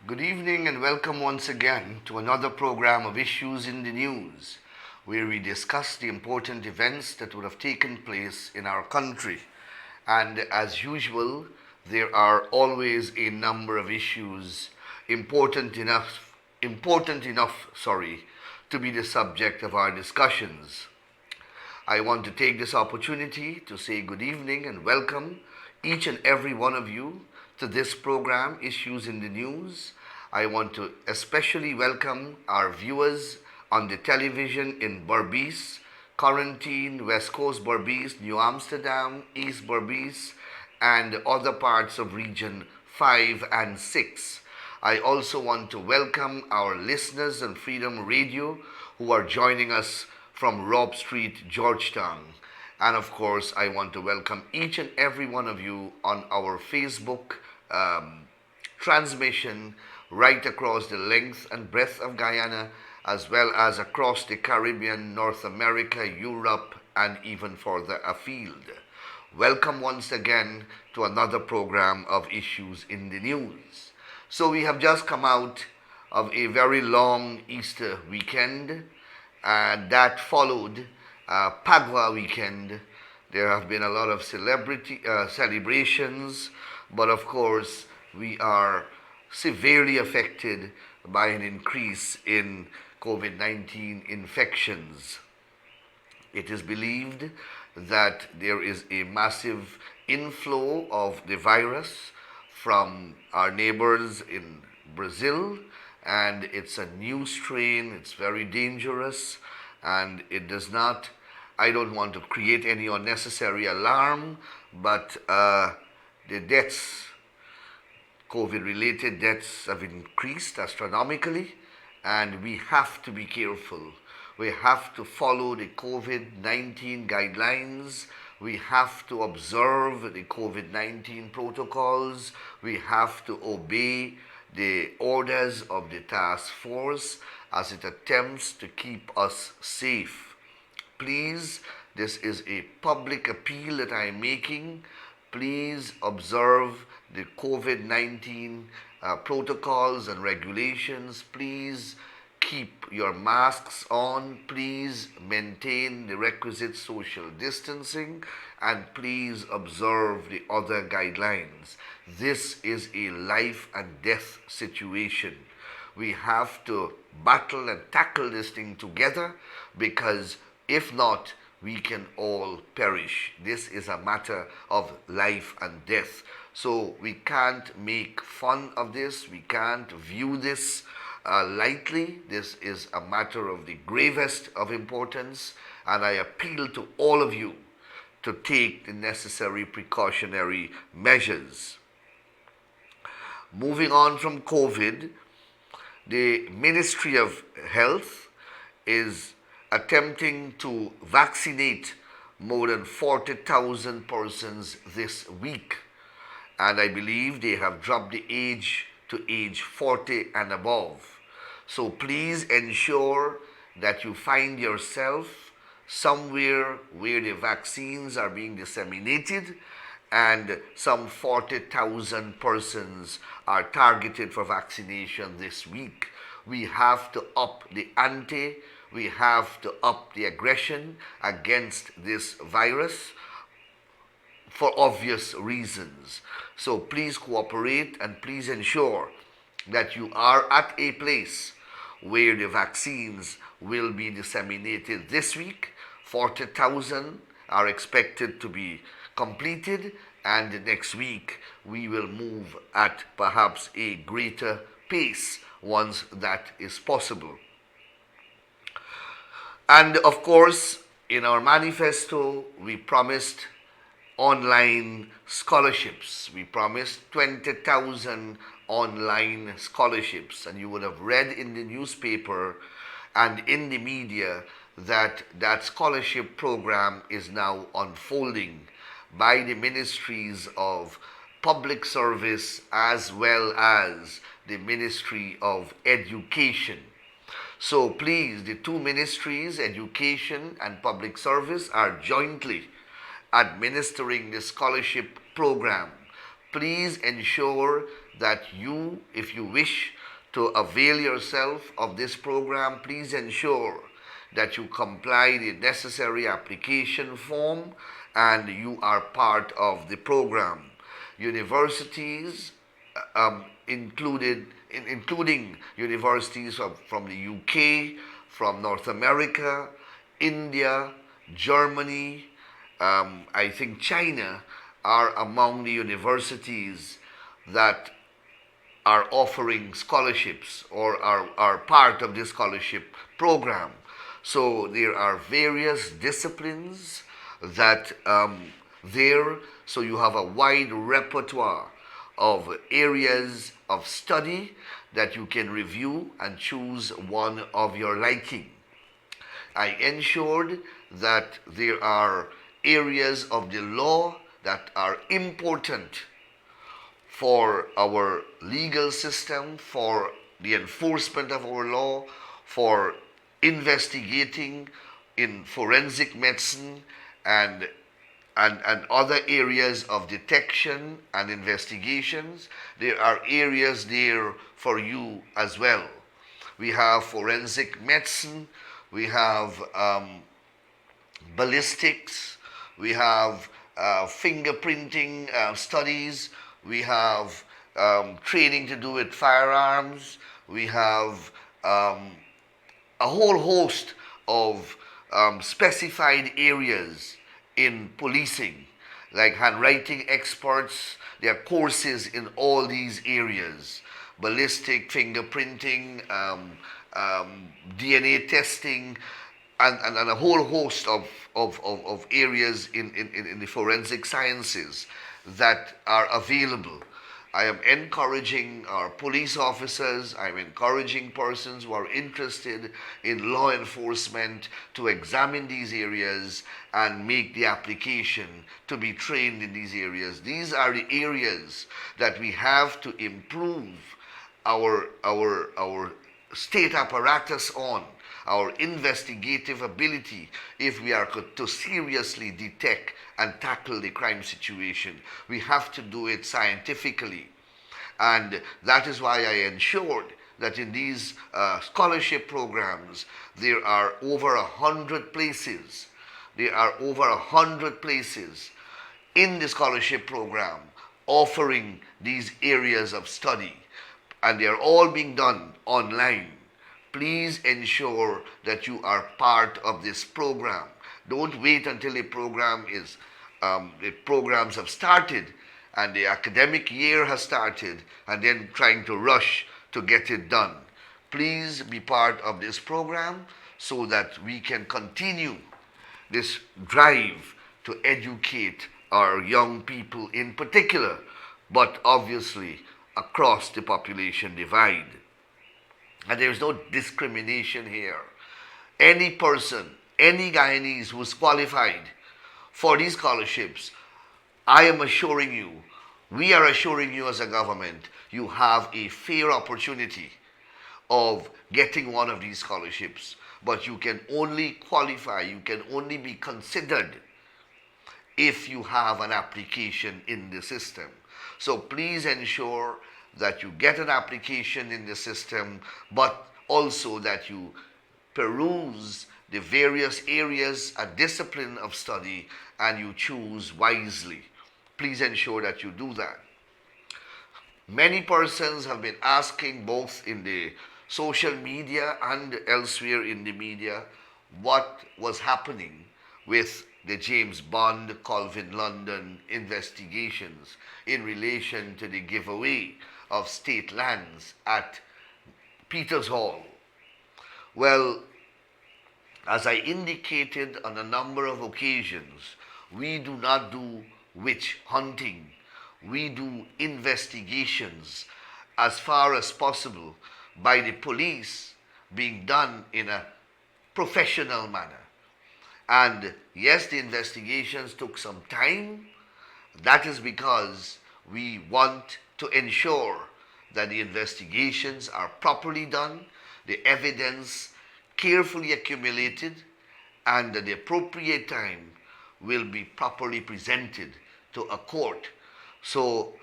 Good evening and welcome once again to another program of Issues in the News, where we discuss the important events that would have taken place in our country. And as usual, there are always a number of issues important enough, to be the subject of our discussions. I want to take this opportunity to say good evening and welcome each and every one of you to this program, Issues in the News. I want to especially welcome our viewers on the television in Berbice, Quarantine, West Coast Berbice, New Amsterdam, East Berbice, and other parts of Region 5 and 6. I also want to welcome our listeners on Freedom Radio who are joining us from Robb Street, Georgetown. And of course, I want to welcome each and every one of you on our Facebook transmission right across the length and breadth of Guyana, as well as across the Caribbean, North America, Europe, and even further afield. Welcome once again to another program of Issues in the News. So we have just come out of a very long Easter weekend, and that followed Padua weekend. There have been a lot of celebrations, but of course we are severely affected by an increase in COVID-19 infections. It is believed that there is a massive inflow of the virus from our neighbors in Brazil, and it's a new strain. It's very dangerous, and it does not, I don't want to create any unnecessary alarm, but the deaths, COVID-related deaths, have increased astronomically, and we have to be careful. We have to follow the COVID-19 guidelines. We have to observe the COVID-19 protocols. We have to obey the orders of the task force as it attempts to keep us safe. Please, this is a public appeal that I am making. Please observe the COVID-19 protocols and regulations. Please keep your masks on. Please maintain the requisite social distancing, and please observe the other guidelines. This is a life and death situation. We have to battle and tackle this thing together, because if not, we can all perish. This is a matter of life and death. So we can't make fun of this. We can't view this lightly. This is a matter of the gravest of importance, and I appeal to all of you to take the necessary precautionary measures. Moving on from COVID, the Ministry of Health is attempting to vaccinate more than 40,000 persons this week. And I believe they have dropped the age to age 40 and above. So please ensure that you find yourself somewhere where the vaccines are being disseminated, and some 40,000 persons are targeted for vaccination this week. We have to up the ante. We have to up the aggression against this virus for obvious reasons. So please cooperate, and please ensure that you are at a place where the vaccines will be disseminated this week. 40,000 are expected to be completed, and next week we will move at perhaps a greater pace once that is possible. And of course, in our manifesto, we promised online scholarships. We promised 20,000 online scholarships, and you would have read in the newspaper and in the media that that scholarship program is now unfolding by the ministries of public service as well as the Ministry of Education. So please, the two ministries, education and public service, are jointly administering the scholarship program. Please ensure that you, if you wish to avail yourself of this program, please ensure that you comply the necessary application form and you are part of the program. Universities, including universities from the UK, from North America, India, Germany, I think China are among the universities that are offering scholarships or are part of this scholarship program. So there are various disciplines that there, so you have a wide repertoire of areas of study that you can review and choose one of your liking. I ensured that there are areas of the law that are important for our legal system, for the enforcement of our law, for investigating in forensic medicine and other areas of detection and investigations. There are areas there for you as well. We have forensic medicine, we have ballistics, we have fingerprinting studies, we have training to do with firearms, we have a whole host of specified areas in policing, like handwriting experts. There are courses in all these areas: ballistic, fingerprinting, DNA testing, and a whole host of areas in the forensic sciences that are available. I am encouraging our police officers, I'm encouraging persons who are interested in law enforcement to examine these areas and make the application to be trained in these areas. These are the areas that we have to improve our state apparatus on, our investigative ability, if we are to seriously detect and tackle the crime situation. We have to do it scientifically. And that is why I ensured that in these scholarship programs, there are over 100 places. There are over 100 places in the scholarship program offering these areas of study. And they are all being done online. Please ensure that you are part of this program. Don't wait until the programs have started and the academic year has started and then trying to rush to get it done. Please be part of this program so that we can continue this drive to educate our young people in particular, but obviously across the population divide. And there is no discrimination here. Any person, any Guyanese who is qualified for these scholarships, I am assuring you, we are assuring you as a government, you have a fair opportunity of getting one of these scholarships. But you can only qualify, you can only be considered if you have an application in the system. So please ensure that you get an application in the system, but also that you peruse the various areas and discipline of study and you choose wisely. Please ensure that you do that. Many persons have been asking, both in the social media and elsewhere in the media, what was happening with the James Bond, Colvin London investigations in relation to the giveaway of state lands at Peters Hall. Well, as I indicated on a number of occasions, we do not do witch hunting. We do investigations as far as possible by the police being done in a professional manner. And yes, the investigations took some time. That is because we want to ensure that the investigations are properly done, the evidence carefully accumulated, and at the appropriate time will be properly presented to a court. So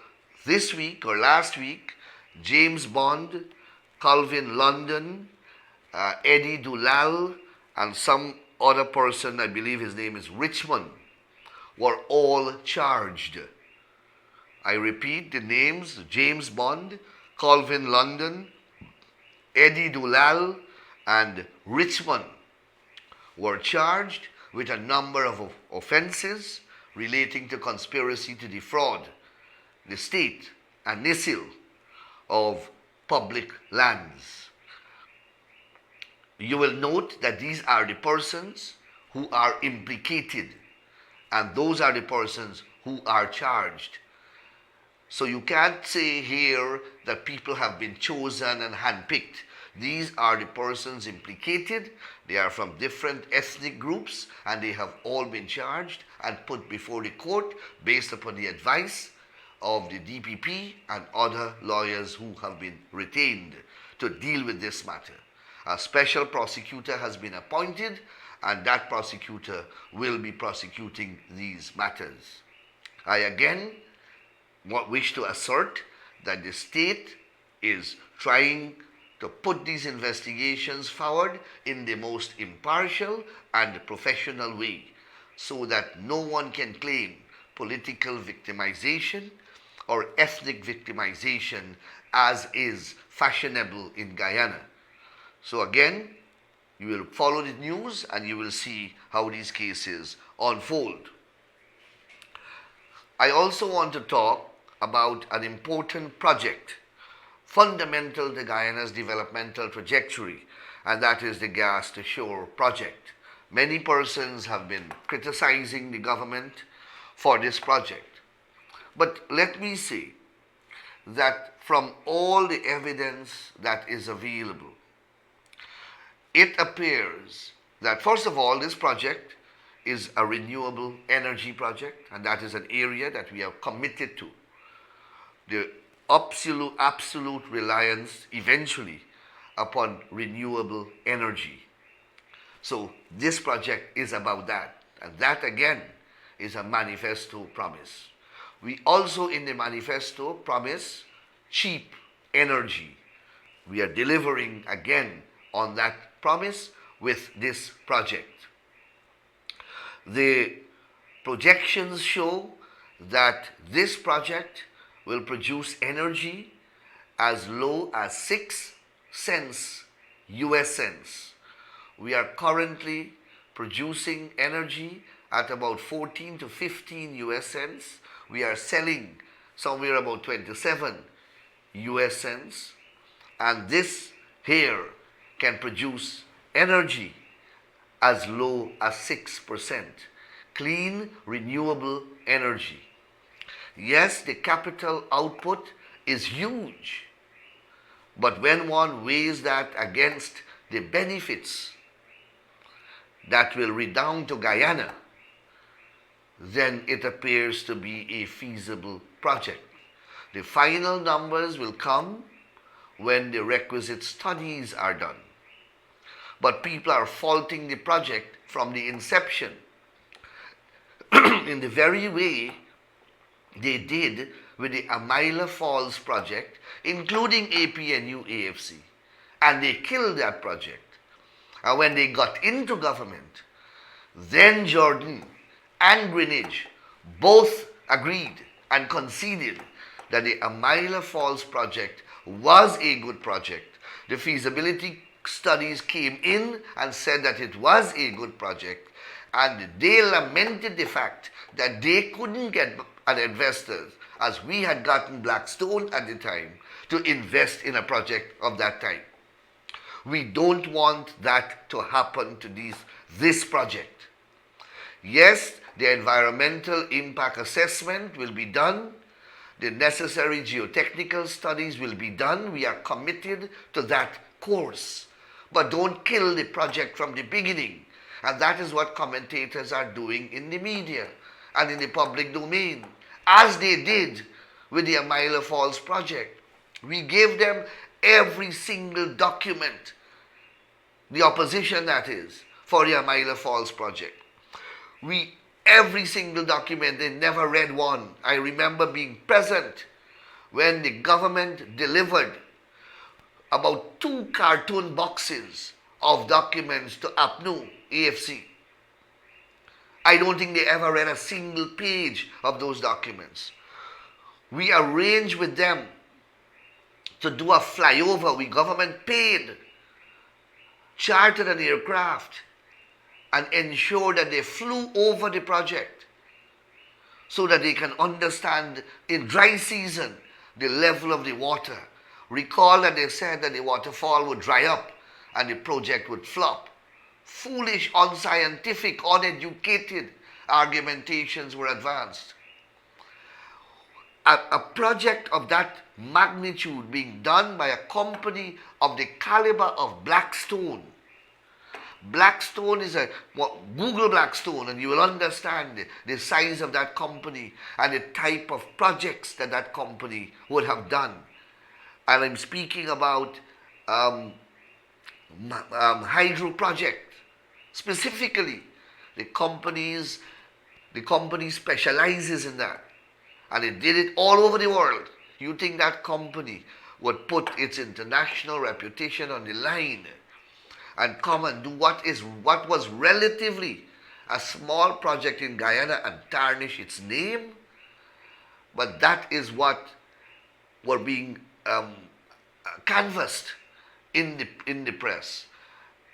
This week or last week, James Bond, Calvin London, Eddie Dulal, and some other person, I believe his name is Richmond, were all charged. I repeat the names: James Bond, Calvin London, Eddie Dulal, and Richmond were charged with a number of offenses relating to conspiracy to defraud the state and NISIL of public lands. You will note that these are the persons who are implicated, and those are the persons who are charged. So you can't say here that people have been chosen and handpicked. These are the persons implicated. They are from different ethnic groups, and they have all been charged and put before the court based upon the advice of the DPP and other lawyers who have been retained to deal with this matter. A special prosecutor has been appointed, and that prosecutor will be prosecuting these matters. I again wish to assert that the state is trying to put these investigations forward in the most impartial and professional way, so that no one can claim political victimization or ethnic victimization as is fashionable in Guyana. So again, you will follow the news and you will see how these cases unfold. I also want to talk about an important project fundamental to Guyana's developmental trajectory, and that is the Gas to Shore project. Many persons have been criticizing the government for this project. But let me say that from all the evidence that is available, it appears that, first of all, this project is a renewable energy project, and that is an area that we are committed to. The absolute reliance eventually upon renewable energy. So this project is about that, and that again is a manifesto promise. We also in the manifesto promise cheap energy. We are delivering again on that promise with this project. The projections show that this project will produce energy as low as 6 cents US cents. We are currently producing energy at about 14 to 15 US cents. We are selling somewhere about 27 US cents, and this here can produce energy as low as 6%. Clean, renewable energy. Yes, the capital output is huge, but when one weighs that against the benefits that will redound to Guyana, then it appears to be a feasible project. The final numbers will come when the requisite studies are done. But people are faulting the project from the inception in the very way they did with the Amila Falls project, including APNU AFC, and they killed that project. And when they got into government, then Jordan and Greenwich both agreed and conceded that the Amila Falls project was a good project. The feasibility studies came in and said that it was a good project, and they lamented the fact that they couldn't get an investors, as we had gotten Blackstone at the time, to invest in a project of that type. We don't want that to happen to this project. Yes, the environmental impact assessment will be done. The necessary geotechnical studies will be done. We are committed to that course. But don't kill the project from the beginning. And that is what commentators are doing in the media and in the public domain, as they did with the Amila Falls project. We gave them every single document, the opposition that is, for the Amila Falls project. Every single document, they never read one. I remember being present when the government delivered about 2 cartoon boxes of documents to APNU, AFC. I don't think they ever read a single page of those documents. We arranged with them to do a flyover. We government paid, chartered an aircraft, and ensured that they flew over the project so that they can understand in dry season the level of the water. Recall that they said that the waterfall would dry up and the project would flop. Foolish, unscientific, uneducated argumentations were advanced. A project of that magnitude being done by a company of the caliber of Blackstone. Blackstone is Google Blackstone and you will understand the size of that company and the type of projects that that company would have done. And I'm speaking about hydro project. Specifically, the company specializes in that. And it did it all over the world. You think that company would put its international reputation on the line and come and do what was relatively a small project in Guyana and tarnish its name? But that is what were being canvassed in the press.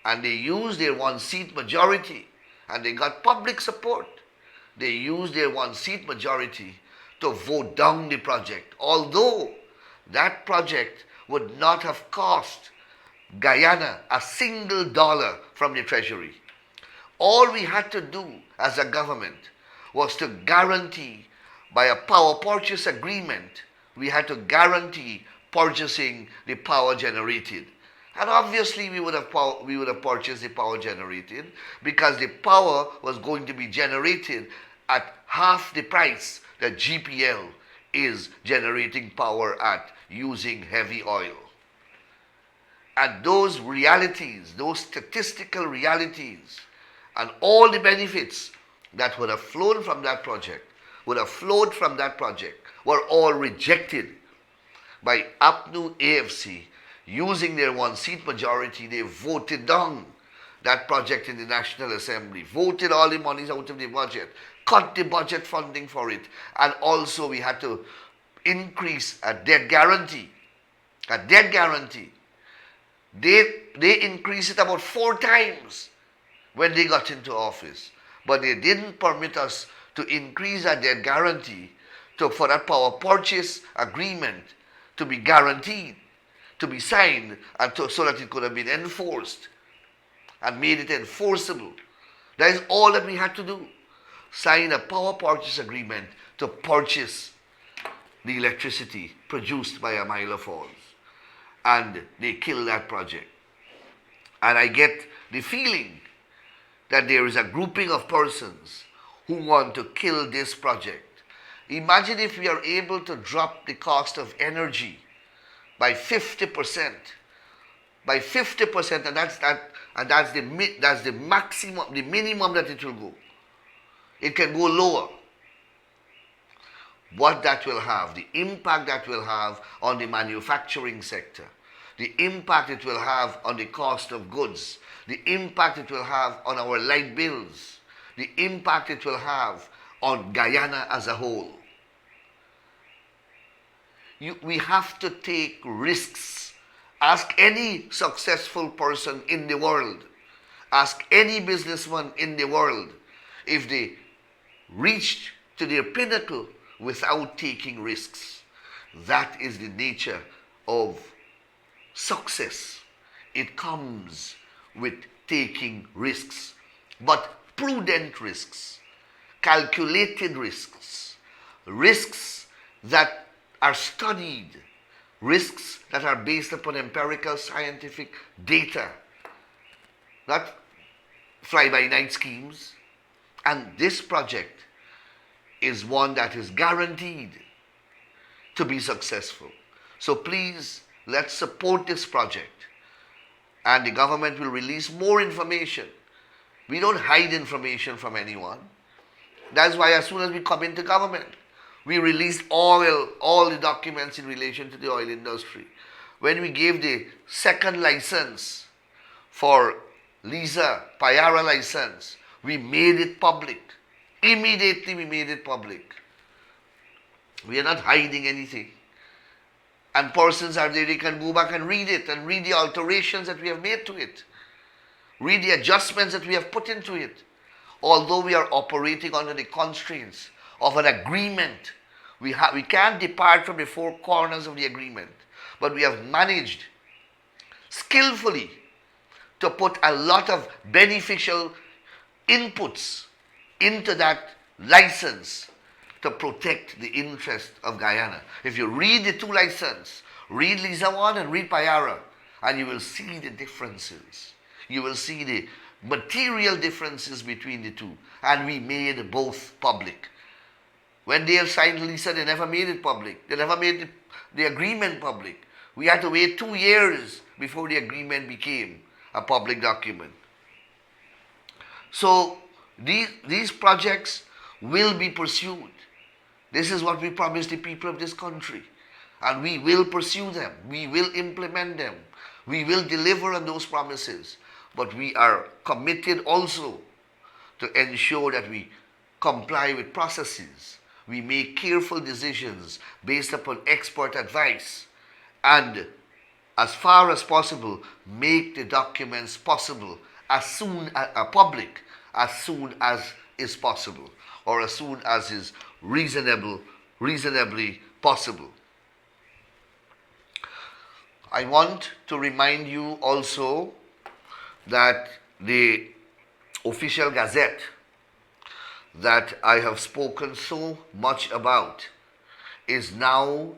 And they used their one-seat majority and they got public support. They used their one-seat majority to vote down the project, although that project would not have cost Guyana a single dollar from the treasury. All we had to do as a government was to guarantee by a power purchase agreement, we had to guarantee purchasing the power generated. And obviously we would have purchased the power generated because the power was going to be generated at half the price that GPL is generating power at using heavy oil. And those realities, those statistical realities, and all the benefits that would have flown from that project, were all rejected by APNU AFC. Using their one-seat majority, they voted down that project in the National Assembly, voted all the monies out of the budget, cut the budget funding for it, and also we had to increase a debt guarantee. They increased it about 4 times when they got into office, but they didn't permit us to increase our debt guarantee for that power purchase agreement to be guaranteed, to be signed, and so that it could have been enforced and made it enforceable. That is all that we had to do. Sign a power purchase agreement to purchase the electricity produced by Amila Falls. And they killed that project. And I get the feeling that there is a grouping of persons who want to kill this project. Imagine if we are able to drop the cost of energy by 50%. By 50%, and that's the maximum, the minimum that it will go. It can go lower. What that will have, the impact that will have on the manufacturing sector, the impact it will have on the cost of goods, the impact it will have on our light bills, the impact it will have on Guyana as a whole. We have to take risks. Ask any successful person in the world, ask any businessman in the world if they reached to their pinnacle without taking risks. That is the nature of success. It comes with taking risks, but prudent risks, calculated risks, risks that are studied, risks that are based upon empirical scientific data, not fly-by-night schemes. And this project is one that is guaranteed to be successful. So please, let's support this project. And the government will release more information. We don't hide information from anyone. That's why as soon as we come into government, We released all the documents in relation to the oil industry. When we gave the second license for Lisa Payara license, we made it public. Immediately we made it public. We are not hiding anything. And persons are there, they can go back and read it and read the alterations that we have made to it. Read the adjustments that we have put into it. Although we are operating under the constraints of an agreement, we can't depart from the four corners of the agreement. But we have managed skillfully to put a lot of beneficial inputs into that license to protect the interest of Guyana. If you read the two licenses, read Lisa 1 and read Payara, and you will see the differences. You will see the material differences between the two. And we made both public. When they signed Lisa, they never made it public. They never made the agreement public. We had to wait 2 years before the agreement became a public document. So these projects will be pursued. This is what we promised the people of this country. And we will pursue them. We will implement them. We will deliver on those promises. But we are committed also to ensure that we comply with processes. We make careful decisions based upon expert advice. And as far as possible, make the documents possible as soon as public as soon as is possible, or as soon as is reasonably possible. I want to remind you also that the official Gazette that I have spoken so much about is now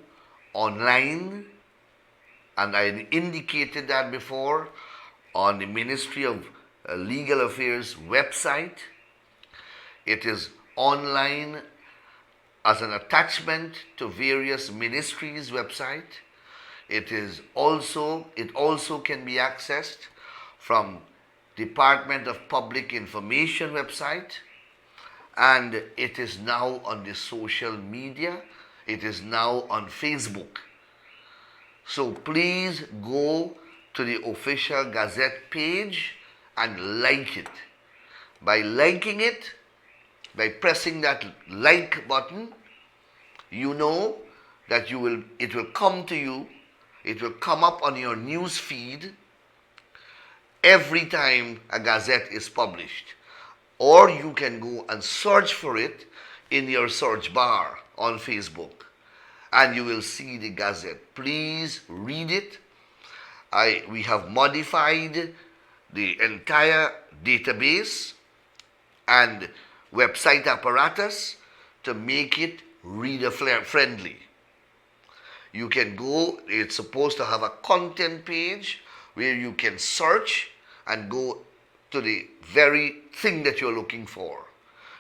online, and I indicated that before, on the Ministry of Legal Affairs website. It is online as an attachment to various ministries' website. It also can be accessed from Department of Public Information website, and it is now on the social media. It is now on Facebook. So please go to the official Gazette page and like it. By liking it, by pressing that like button, you know that it will come to you, it will come up on your news feed every time a Gazette is published. Or you can go and search for it in your search bar on Facebook, and you will see the Gazette. Please read it. We have modified the entire database and website apparatus to make it reader friendly. You can go, it's supposed to have a content page where you can search and go to the very thing that you're looking for.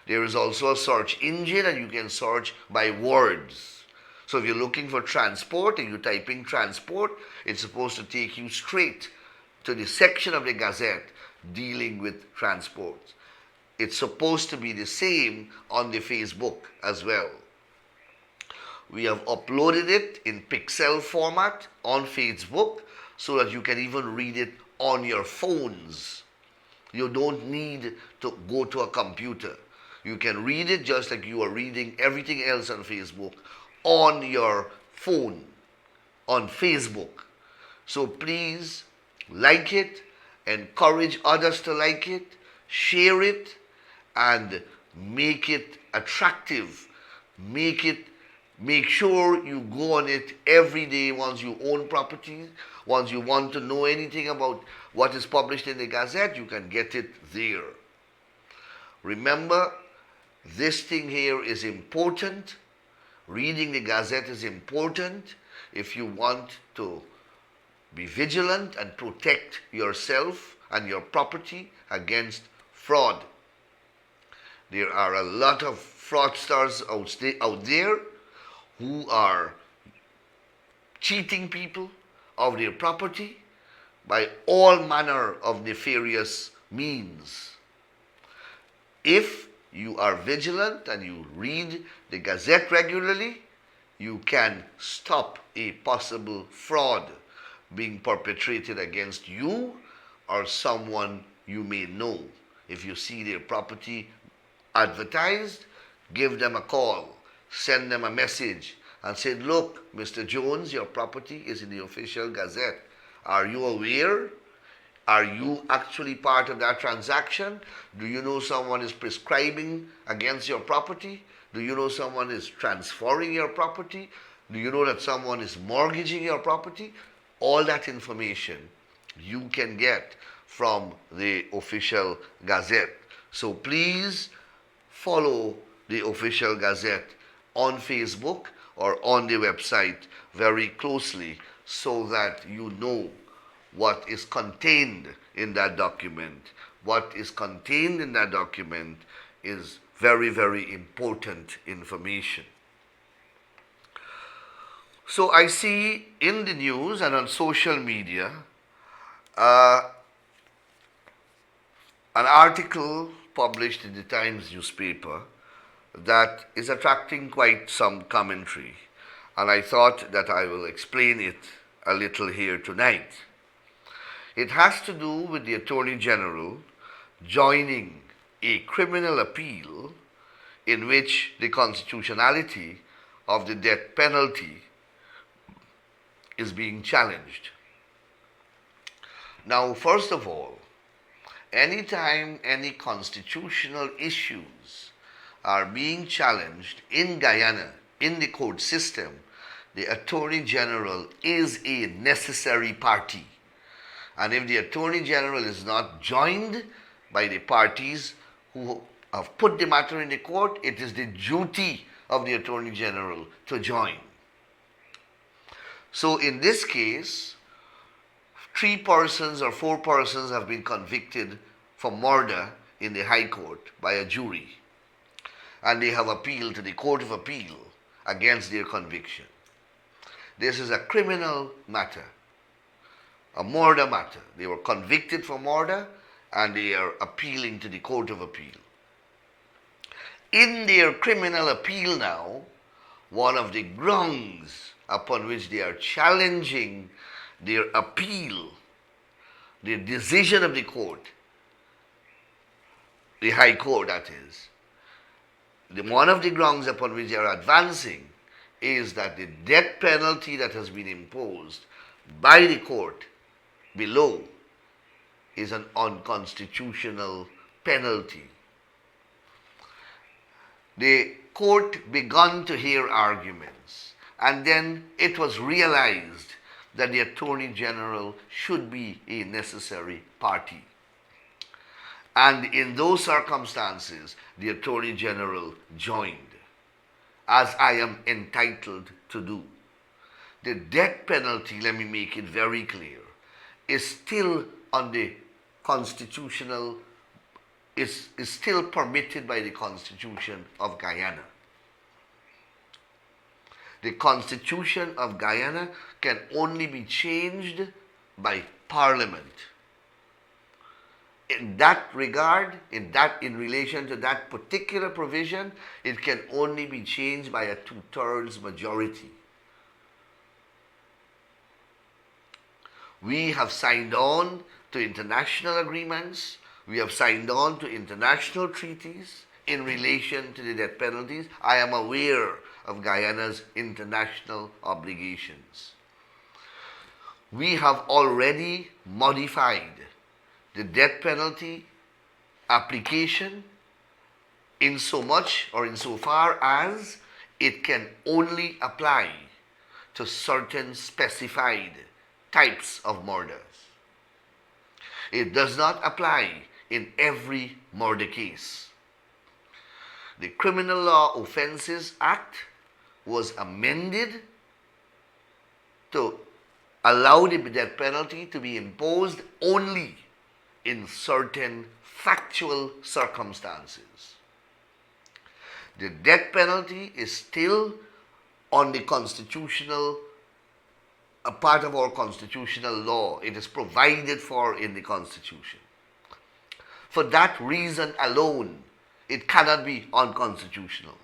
There is also a search engine, and you can search by words. So if you're looking for transport and you type in transport, it's supposed to take you straight to the section of the Gazette dealing with transport. It's supposed to be the same on the Facebook as well. We have uploaded it in pixel format on Facebook so that you can even read it on your phones. You don't need to go to a computer. You can read it just like you are reading everything else on Facebook on your phone, on Facebook. So please like it, encourage others to like it, share it, and make it attractive. Make sure you go on it every day once you own property. Once you want to know anything about what is published in the Gazette, you can get it there. Remember, this thing here is important. Reading the Gazette is important if you want to be vigilant and protect yourself and your property against fraud. There are a lot of fraudsters out there who are cheating people of their property by all manner of nefarious means. If you are vigilant and you read the Gazette regularly, you can stop a possible fraud being perpetrated against you or someone you may know. If you see their property advertised, give them a call, send them a message, and say, look, Mr. Jones, your property is in the official Gazette. Are you aware? Are you actually part of that transaction? Do you know someone is prescribing against your property? Do you know someone is transferring your property? Do you know that someone is mortgaging your property? All that information you can get from the official Gazette. So please follow the official Gazette on Facebook or on the website very closely so that you know what is contained in that document. What is contained in that document is very, very important information. So I see in the news and on social media an article published in the Times newspaper that is attracting quite some commentary, and I thought that I will explain it a little here tonight. It has to do with the Attorney General joining a criminal appeal in which the constitutionality of the death penalty is being challenged. Now, first of all, anytime any constitutional issues are being challenged in Guyana, in the court system, the Attorney General is a necessary party. And if the Attorney General is not joined by the parties who have put the matter in the court, it is the duty of the Attorney General to join. So in this case, 3 persons or 4 persons have been convicted for murder in the High Court by a jury, and they have appealed to the Court of Appeal against their conviction. This is a criminal matter, a murder matter. They were convicted for murder and they are appealing to the Court of Appeal. In their criminal appeal now, one of the grounds upon which they are challenging their appeal, the decision of the court, the High Court that is, one of the grounds upon which they are advancing is that the death penalty that has been imposed by the court below is an unconstitutional penalty. The court began to hear arguments, and then it was realized that the Attorney General should be a necessary party. And in those circumstances, the Attorney General joined, as I am entitled to do. The death penalty, let me make it very clear, is still on the constitutional, is still permitted by the Constitution of Guyana. The Constitution of Guyana can only be changed by Parliament. In that regard, in relation to that particular provision, it can only be changed by a 2/3 majority. We have signed on to international agreements, we have signed on to international treaties in relation to the death penalties. I am aware of Guyana's international obligations. We have already modified the death penalty application in so much or insofar as it can only apply to certain specified types of murders. It does not apply in every murder case. The Criminal Law Offences Act was amended to allow the death penalty to be imposed only in certain factual circumstances. The death penalty is still on the constitutional, a part of our constitutional law. It is provided for in the Constitution. For that reason alone, It cannot be unconstitutional.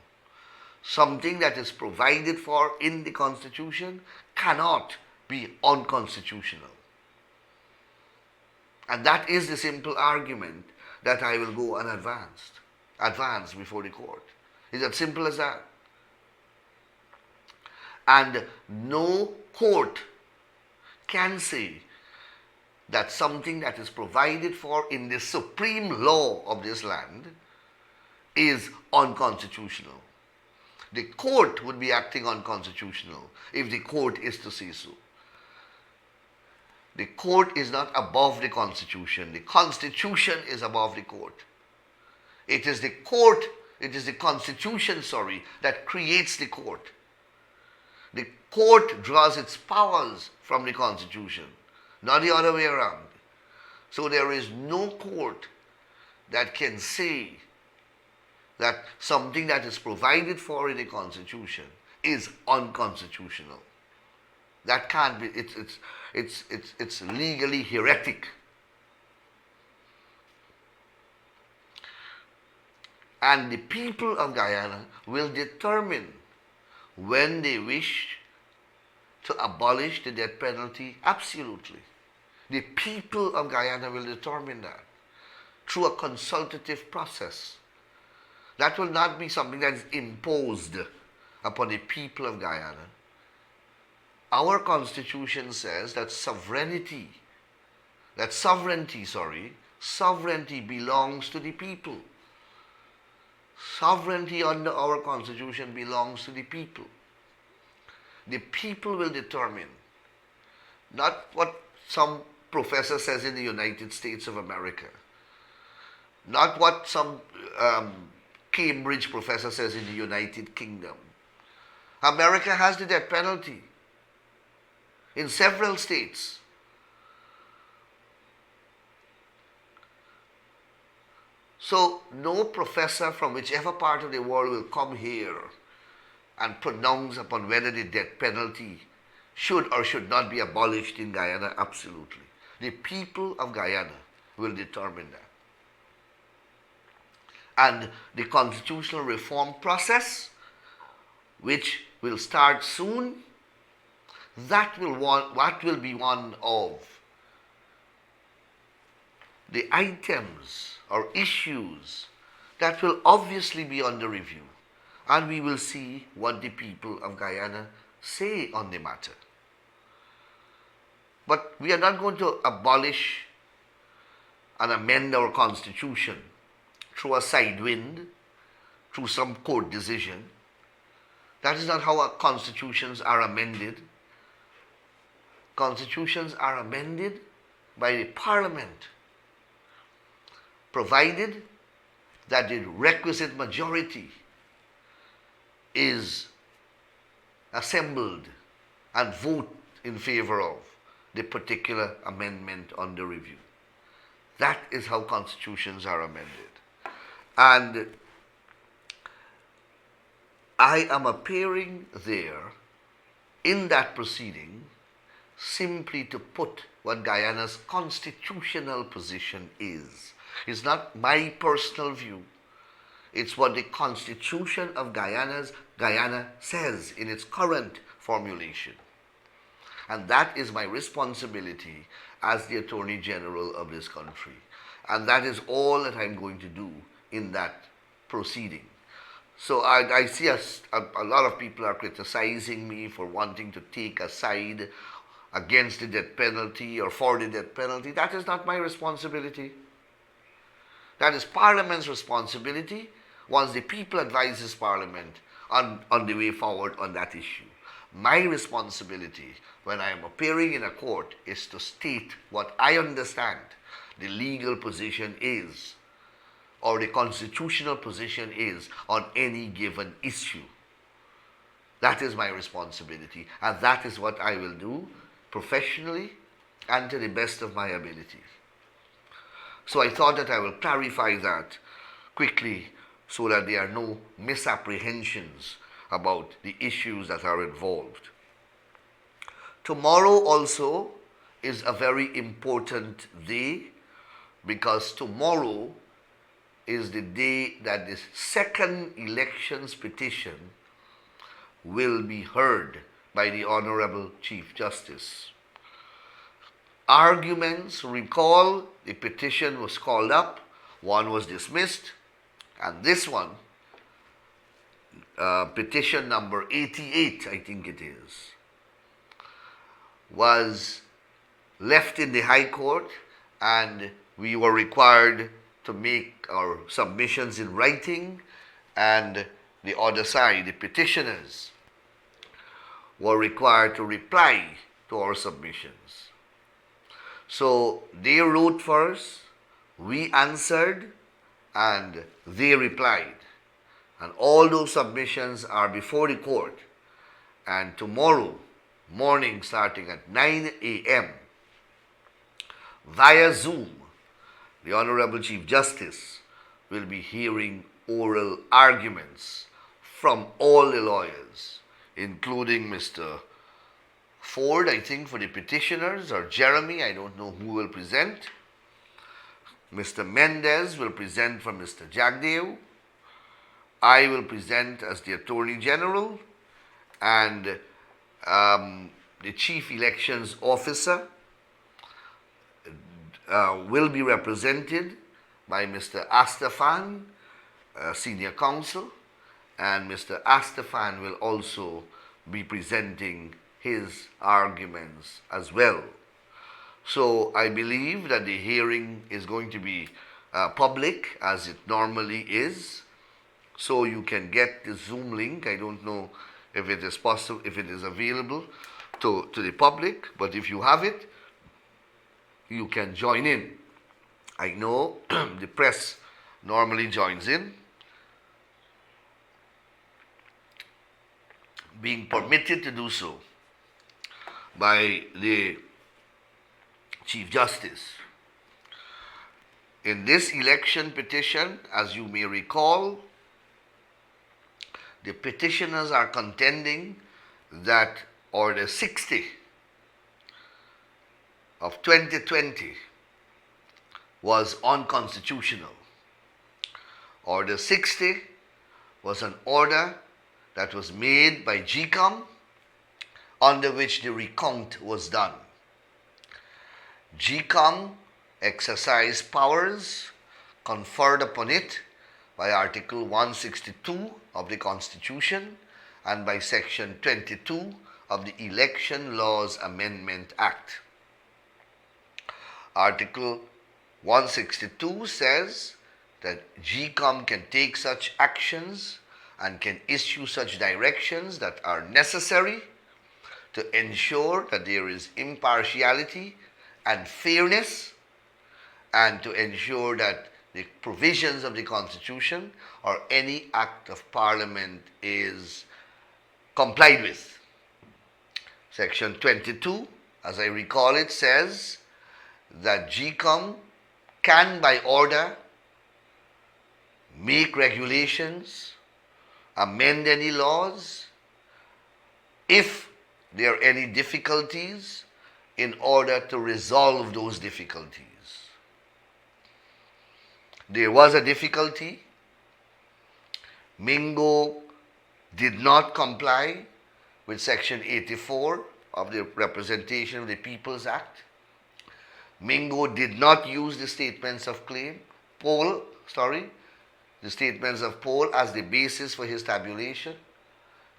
Something that is provided for in the Constitution cannot be unconstitutional. And that is the simple argument that I will go and advance before the court. It's as simple as that. And no court can say that something that is provided for in the supreme law of this land is unconstitutional. The court would be acting unconstitutional if the court is to say so. The court is not above the Constitution. The Constitution is above the court. It is the court, it is the Constitution, that creates the court. The court draws its powers from the Constitution, not the other way around. So there is no court that can say that something that is provided for in the Constitution is unconstitutional. That can't be. It's legally heretic. And the people of Guyana will determine when they wish to abolish the death penalty. Absolutely. The people of Guyana will determine that through a consultative process. That will not be something that is imposed upon the people of Guyana. Our Constitution says that sovereignty belongs to the people. Sovereignty under our Constitution belongs to the people. The people will determine, not what some professor says in the United States of America, not what some Cambridge professor says in the United Kingdom. America has the death penalty in several states. So no professor from whichever part of the world will come here and pronounce upon whether the death penalty should or should not be abolished in Guyana. Absolutely. The people of Guyana will determine that. And the constitutional reform process, which will start soon, that will be one of the items or issues that will obviously be under review. And we will see what the people of Guyana say on the matter. But we are not going to abolish and amend our Constitution through a side wind, through some court decision. That is not how our constitutions are amended. Constitutions are amended by the Parliament, provided that the requisite majority is assembled and vote in favor of the particular amendment under review. That is how constitutions are amended. And I am appearing there in that proceeding simply to put what Guyana's constitutional position is. It's not my personal view. It's what the Constitution of Guyana says in its current formulation. And that is my responsibility as the Attorney General of this country. And that is all that I'm going to do in that proceeding. So I see a lot of people are criticizing me for wanting to take a side against the death penalty or for the death penalty. That is not my responsibility. That is Parliament's responsibility once the people advises Parliament on the way forward on that issue. My responsibility when I am appearing in a court is to state what I understand the legal position is or the constitutional position is on any given issue. That is my responsibility, and that is what I will do professionally and to the best of my abilities. So I thought that I will clarify that quickly so that there are no misapprehensions about the issues that are involved. Tomorrow also is a very important day because tomorrow is the day that the second elections petition will be heard by the Honorable Chief Justice. Arguments, recall, the petition was called up, one was dismissed, and this one, petition number 88, I think it is, was left in the High Court, and we were required to make our submissions in writing, and the other side, the petitioners, were required to reply to our submissions. So they wrote for us, we answered, and they replied. And all those submissions are before the court. And tomorrow morning, starting at 9 a.m., via Zoom, the Honorable Chief Justice will be hearing oral arguments from all the lawyers, including Mr. Ford, I think, for the petitioners, or Jeremy, I don't know who will present. Mr. Mendez will present for Mr. Jagdeo. I will present as the Attorney General, and the Chief Elections Officer will be represented by Mr. Astafan, Senior Counsel, and Mr. Astafan will also be presenting his arguments as well. So I believe that the hearing is going to be public, as it normally is. So you can get the Zoom link. I don't know if it is possible, if it is available to the public, but if you have it, you can join in. I know the press normally joins in, being permitted to do so by the Chief Justice. In this election petition, as you may recall, the petitioners are contending that Order 60 of 2020 was unconstitutional. Order 60 was an order that was made by GCOM, under which the recount was done. GCOM exercised powers conferred upon it by Article 162 of the Constitution and by Section 22 of the Election Laws Amendment Act. Article 162 says that GCOM can take such actions and can issue such directions that are necessary to ensure that there is impartiality and fairness, and to ensure that the provisions of the Constitution or any act of Parliament is complied with. Section 22, as I recall it, says that GCOM can, by order, make regulations, amend any laws, if there are any difficulties, in order to resolve those difficulties. There was a difficulty. Mingo did not comply with Section 84 of the Representation of the People's Act. Mingo did not use the statements of poll as the basis for his tabulation,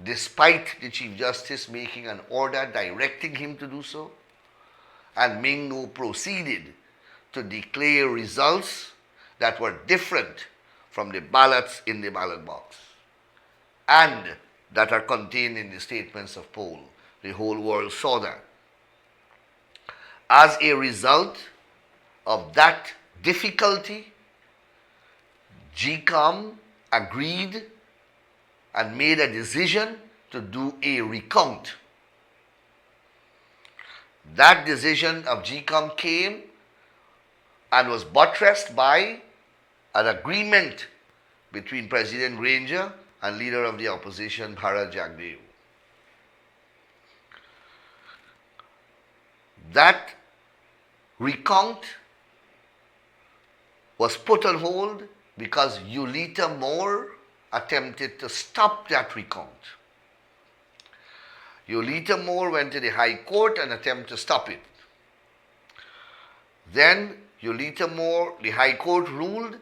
despite the Chief Justice making an order directing him to do so. And Mingo proceeded to declare results that were different from the ballots in the ballot box and that are contained in the statements of poll. The whole world saw that. As a result of that difficulty, GCOM agreed and made a decision to do a recount. That decision of GCOM came and was buttressed by an agreement between President Granger and Leader of the Opposition, Bharat Jagdeo. That recount was put on hold because Ulita Moore attempted to stop that recount. Ulita Moore went to the High Court and attempted to stop it. Then Ulita Moore, the High Court ruled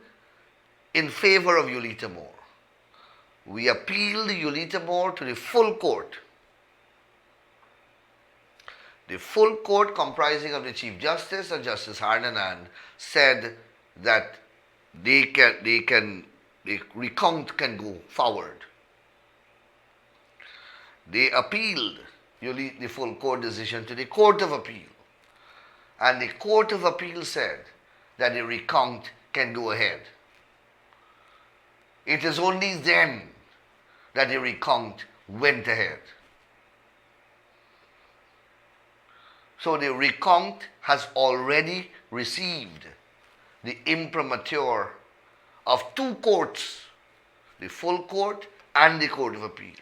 in favor of Ulita Moore. We appealed Ulita Moore to the full court. The full court, comprising of the Chief Justice and Justice Harnanan, said that the recount can go forward. They appealed the full court decision to the Court of Appeal. And the Court of Appeal said that the recount can go ahead. It is only then that the recount went ahead. So the recount has already received the imprimatur of two courts, the full court and the Court of Appeal.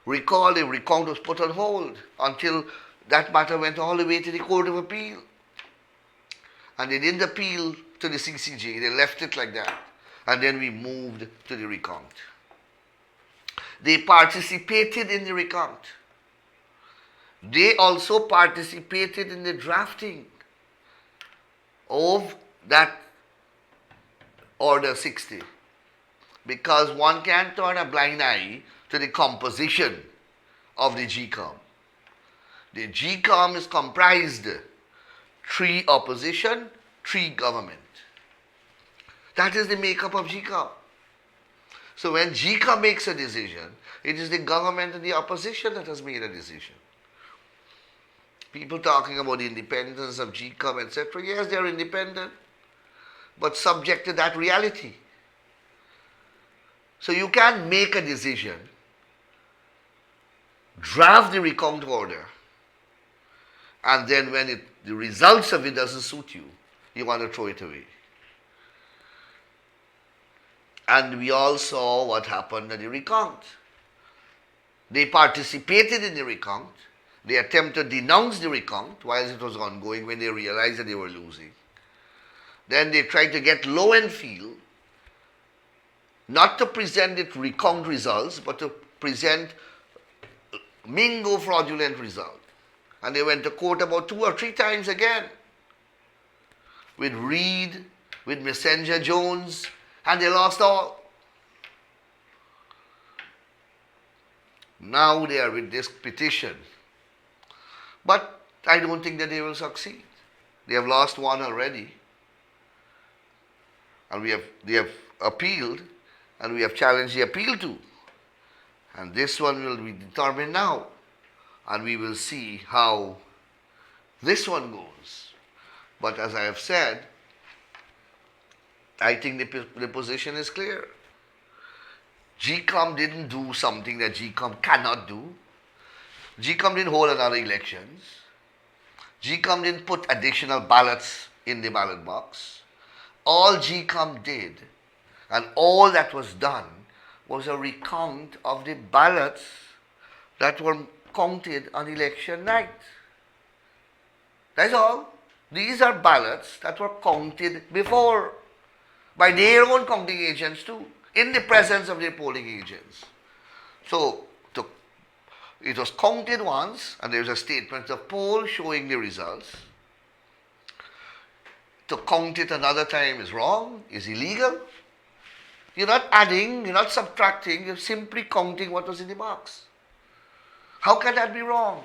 Recall, the recount was put on hold until that matter went all the way to the Court of Appeal. And they didn't appeal to the CCJ, they left it like that. And then we moved to the recount. They participated in the recount. They also participated in the drafting of that Order 60, because one can't turn a blind eye to the composition of the GCOM. The GCOM is comprised 3 opposition, 3 government. That is the makeup of GCOM. So when GCOM makes a decision, it is the government and the opposition that has made a decision. People talking about the independence of GCOM, etc. Yes, they are independent, but subject to that reality. So you can't make a decision, draft the recount order, and then when the results of it doesn't suit you, you want to throw it away. And we all saw what happened at the recount. They participated in the recount. They attempted to denounce the recount while it was ongoing when they realized that they were losing. Then they tried to get low and feel, not to present the recount results, but to present Mingo fraudulent result. And they went to court about 2 or 3 times again with Reed, with Messenger Jones, and they lost all. Now they are with this petition. But I don't think that they will succeed. They have lost one already. And they have appealed, and we have challenged the appeal too. And this one will be determined now. And we will see how this one goes. But as I have said, I think the position is clear. GCOM didn't do something that GCOM cannot do. GCOM didn't hold another elections. GCOM didn't put additional ballots in the ballot box. All GCOM did, and all that was done, was a recount of the ballots that were counted on election night. That's all. These are ballots that were counted before by their own counting agents too, in the presence of their polling agents. So it was counted once, and there's a statement of poll showing the results. To count it another time is wrong, is illegal. You're not adding, you're not subtracting, you're simply counting what was in the box. How can that be wrong?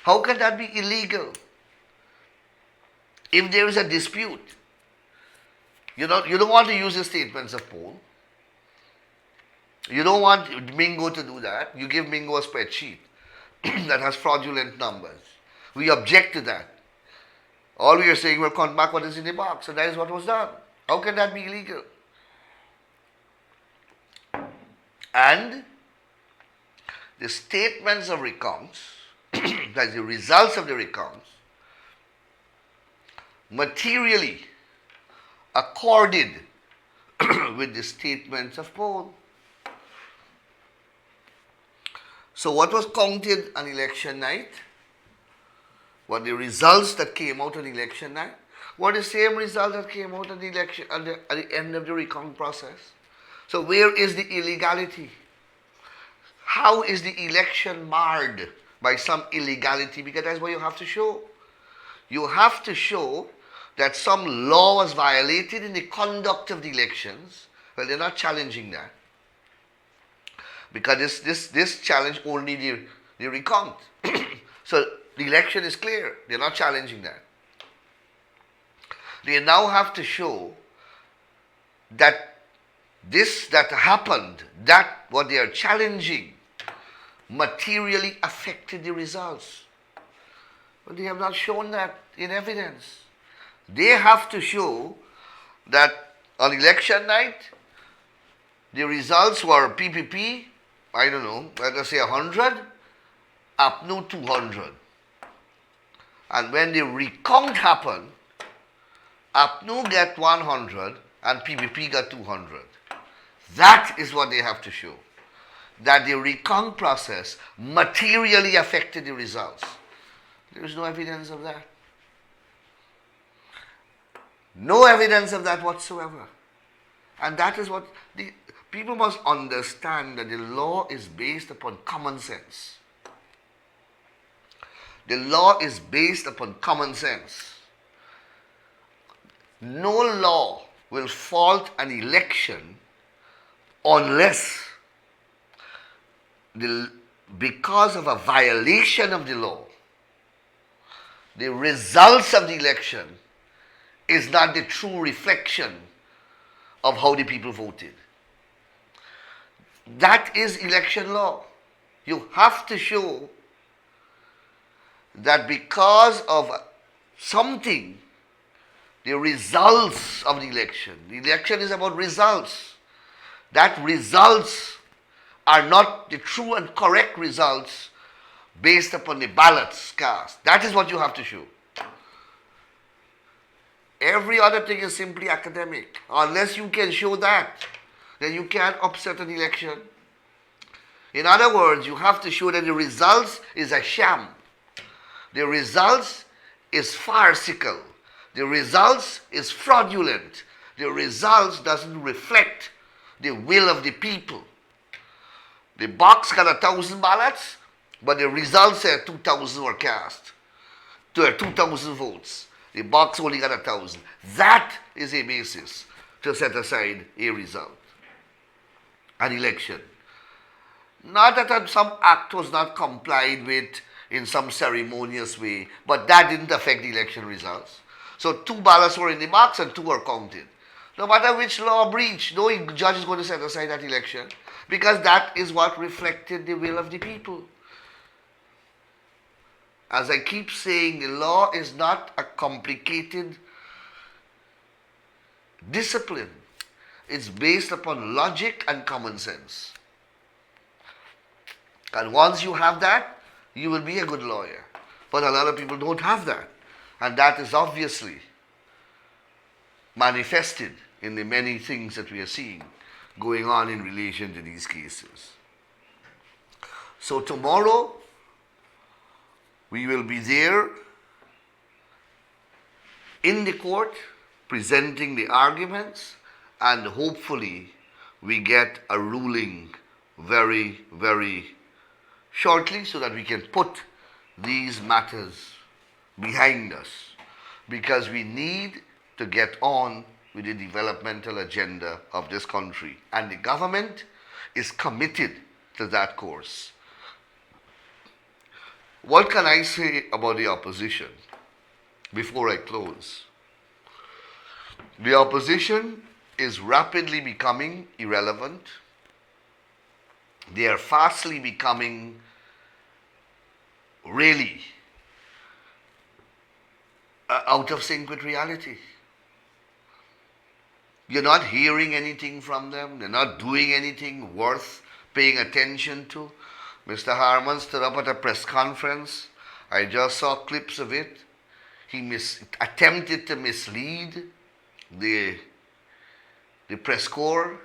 How can that be illegal? If there is a dispute, you don't want to use the statements of poll. You don't want Mingo to do that. You give Mingo a spreadsheet that has fraudulent numbers. We object to that. All we are saying, we'll count back what is in the box, and that is what was done. How can that be illegal? And the statements of recounts, that is the results of the recounts, materially accorded with the statements of poll. So what was counted on election night, what the results that came out on election night, were the same result that came out of the election at the end of the recount process. So where is the illegality? How is the election marred by some illegality? Because that's what you have to show. You have to show that some law was violated in the conduct of the elections. Well, they're not challenging that. Because this challenge only the recount. So the election is clear. They're not challenging that. They now have to show that this that happened, that what they are challenging, materially affected the results. But they have not shown that in evidence. They have to show that on election night, the results were PPP, I don't know, let us say 100, APNU 200. And when the recount happened, APNU got 100 and PPP got 200. That is what they have to show. That the recount process materially affected the results. There is no evidence of that. No evidence of that whatsoever. And that is what the people must understand, that the law is based upon common sense. The law is based upon common sense. No law will fault an election unless because of a violation of the law, the results of the election is not the true reflection of how the people voted. That is election law. You have to show that because of something, the results of the election is about results. That results are not the true and correct results based upon the ballots cast. That is what you have to show. Every other thing is simply academic. Unless you can show that, then you can't upset an election. In other words, you have to show that the results is a sham. The results is farcical. The results is fraudulent. The results doesn't reflect the will of the people. The box got 1,000 ballots, but the results said 2,000 were cast. 2,000 votes. The box only got 1,000. That is a basis to set aside a result. An election. Not that some act was not complied with in some ceremonious way, but that didn't affect the election results. So 2 ballots were in the box and 2 were counted. No matter which law breach, no judge is going to set aside that election, because that is what reflected the will of the people. As I keep saying, the law is not a complicated discipline. It's based upon logic and common sense. And once you have that, you will be a good lawyer. But a lot of people don't have that. And that is obviously manifested in the many things that we are seeing going on in relation to these cases. So tomorrow, we will be there in the court presenting the arguments, and hopefully we get a ruling very, very shortly so that we can put these matters behind us, because we need to get on with the developmental agenda of this country, and the government is committed to that course. What can I say about the opposition before I close? The opposition is rapidly becoming irrelevant. They are fastly becoming really out of sync with reality. You're not hearing anything from them. They're not doing anything worth paying attention to. Mr. Harman stood up at a press conference. I just saw clips of it. He attempted to mislead the press corps.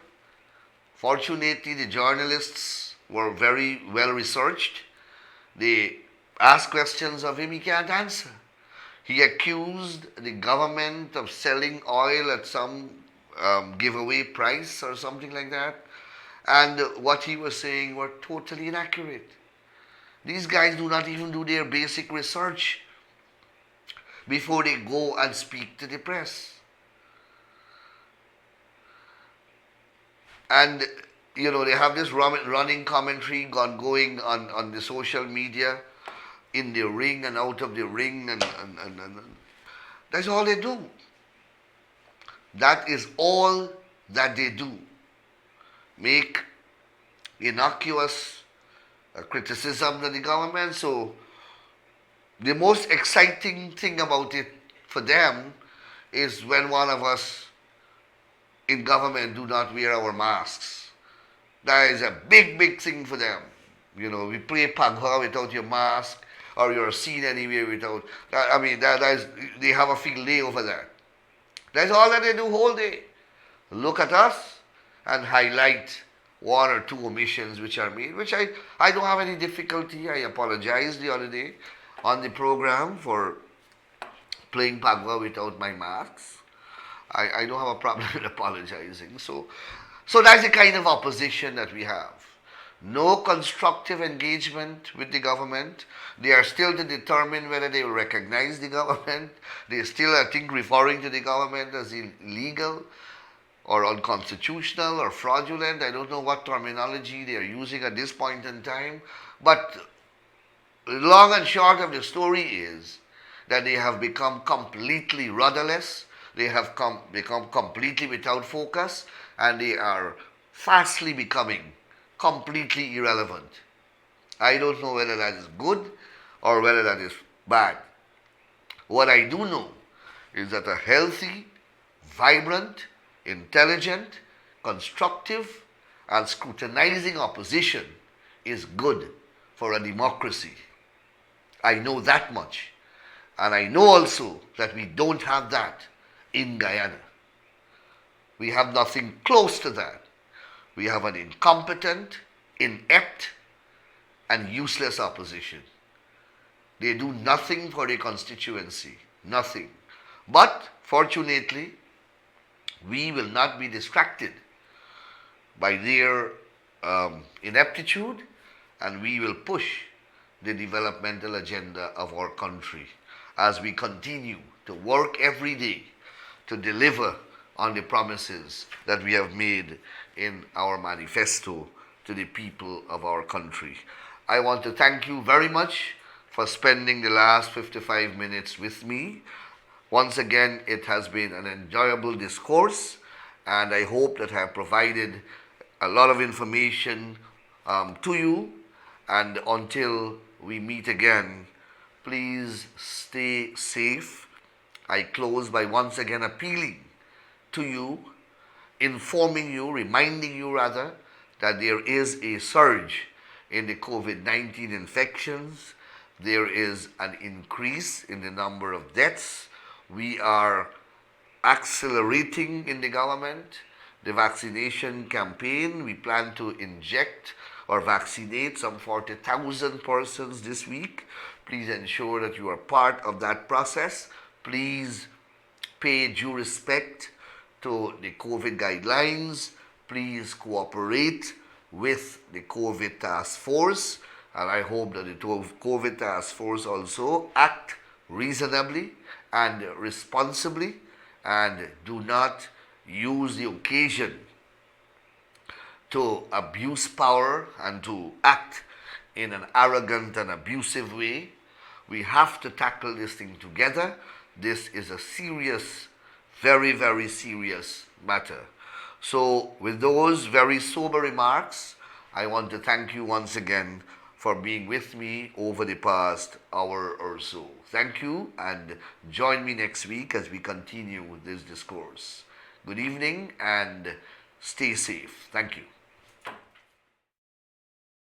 Fortunately, the journalists were very well researched. They asked questions of him, he can't answer. He accused the government of selling oil at some giveaway price or something like that. And what he was saying were totally inaccurate. These guys do not even do their basic research before they go and speak to the press. And they have this running commentary going on the social media, in the ring and out of the ring, and that's all they do. That is all that they do. Make innocuous criticism of the government. So the most exciting thing about it for them is when one of us in government do not wear our masks. That is a big, big thing for them. We play pagha without your mask, or you're seen anywhere without. That is, they have a field day over that. That's all that they do whole day. Look at us and highlight one or two omissions which are made, which I don't have any difficulty. I apologized the other day on the program for playing pagha without my masks. I don't have a problem with apologizing. So that's the kind of opposition that we have. No constructive engagement with the government. They are still to determine whether they will recognize the government. They still, I think, referring to the government as illegal or unconstitutional or fraudulent. I don't know what terminology they are using at this point in time. But long and short of the story is that they have become completely rudderless. They have become completely without focus, and they are fastly becoming completely irrelevant. I don't know whether that is good or whether that is bad. What I do know is that a healthy, vibrant, intelligent, constructive, and scrutinizing opposition is good for a democracy. I know that much. And I know also that we don't have that in Guyana. We have nothing close to that. We have an incompetent, inept, and useless opposition. They do nothing for their constituency. Nothing. But, fortunately, we will not be distracted by their ineptitude, and we will push the developmental agenda of our country as we continue to work every day to deliver on the promises that we have made in our manifesto to the people of our country. I want to thank you very much for spending the last 55 minutes with me. Once again, it has been an enjoyable discourse, and I hope that I have provided a lot of information to you. And until we meet again, please stay safe. I close by once again appealing to you, informing you, reminding you rather, that there is a surge in the COVID-19 infections. There is an increase in the number of deaths. We are accelerating in the government the vaccination campaign. We plan to inject or vaccinate some 40,000 persons this week. Please ensure that you are part of that process. Please pay due respect to the COVID guidelines. Please cooperate with the COVID task force. And I hope that the COVID task force also act reasonably and responsibly and do not use the occasion to abuse power and to act in an arrogant and abusive way. We have to tackle this thing together. This is a serious, very, very serious matter. So with those very sober remarks, I want to thank you once again for being with me over the past hour or so. Thank you, and join me next week as we continue with this discourse. Good evening and stay safe. Thank you.